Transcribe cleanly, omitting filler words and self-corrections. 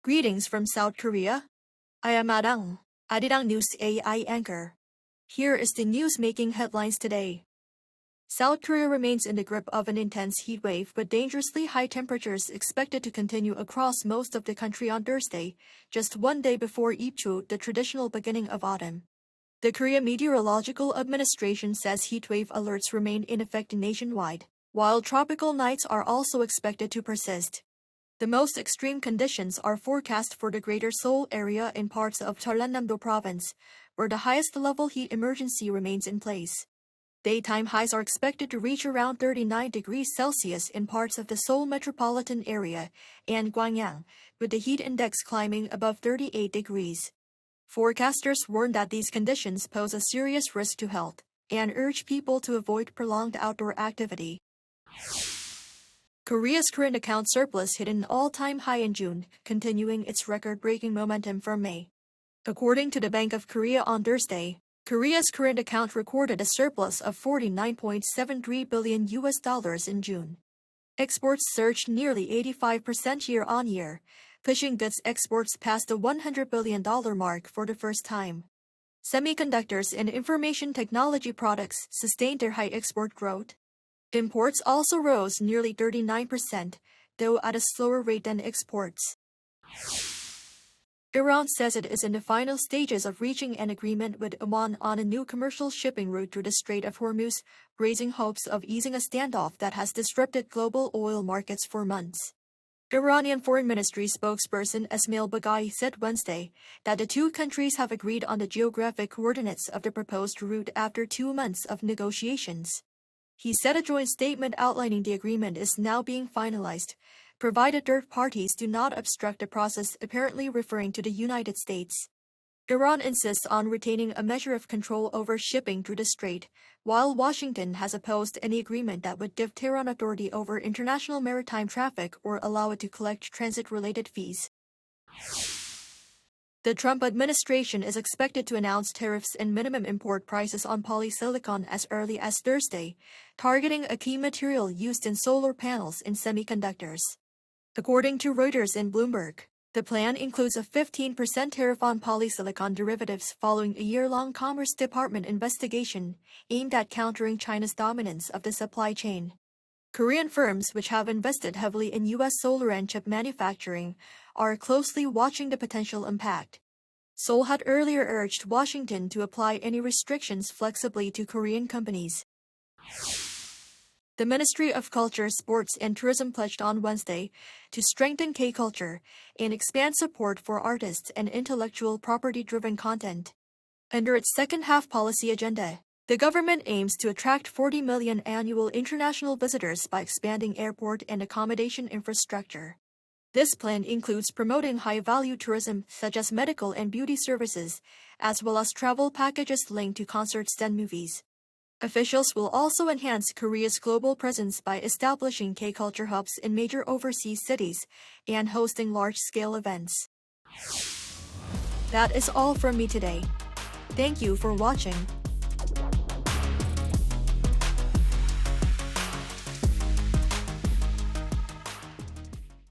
Greetings from South Korea. I am Arirang News AI anchor. Here is the news making headlines today. South Korea remains in the grip of an intense heat wave with dangerously high temperatures expected to continue across most of the country on Thursday, just one day before Ipchu, the traditional beginning of autumn. The Korea Meteorological Administration says heatwave alerts remain in effect nationwide, while tropical nights are also expected to persist. The most extreme conditions are forecast for the greater Seoul area and parts of Jeollanam-do province, where the highest level heat emergency remains in place. Daytime highs are expected to reach around 39 degrees Celsius in parts of the Seoul metropolitan area and Gwangyang, with the heat index climbing above 38 degrees. Forecasters warn that these conditions pose a serious risk to health and urge people to avoid prolonged outdoor activity. Korea's current account surplus hit an all-time high in June, continuing its record-breaking momentum from May. According to the Bank of Korea on Thursday, Korea's current account recorded a surplus of $49.73 billion in June. Exports surged nearly 85% year-on-year, pushing goods exports past the $100 billion mark for the first time. Semiconductors and information technology products sustained their high export growth. Imports also rose nearly 39%, though at a slower rate than exports. Iran says it is in the final stages of reaching an agreement with Oman on a new commercial shipping route through the Strait of Hormuz, raising hopes of easing a standoff that has disrupted global oil markets for months. Iranian Foreign Ministry spokesperson Esmail Baghai said Wednesday that the two countries have agreed on the geographic coordinates of the proposed route after 2 months of negotiations. He said a joint statement outlining the agreement is now being finalized, provided third parties do not obstruct the process, apparently referring to the United States. Iran insists on retaining a measure of control over shipping through the strait, while Washington has opposed any agreement that would give Tehran authority over international maritime traffic or allow it to collect transit-related fees. The Trump administration is expected to announce tariffs and minimum import prices on polysilicon as early as Thursday, targeting a key material used in solar panels and semiconductors. According to Reuters and Bloomberg, the plan includes a 15% tariff on polysilicon derivatives following a year-long Commerce Department investigation aimed at countering China's dominance of the supply chain. Korean firms which have invested heavily in U.S. solar and chip manufacturing are closely watching the potential impact. Seoul had earlier urged Washington to apply any restrictions flexibly to Korean companies. The Ministry of Culture, Sports and Tourism pledged on Wednesday to strengthen K-culture and expand support for artists and intellectual property-driven content. Under its second-half policy agenda, the government aims to attract 40 million annual international visitors by expanding airport and accommodation infrastructure. This plan includes promoting high-value tourism such as medical and beauty services, as well as travel packages linked to concerts and movies. Officials will also enhance Korea's global presence by establishing K-culture hubs in major overseas cities and hosting large-scale events. That is all from me today. Thank you for watching.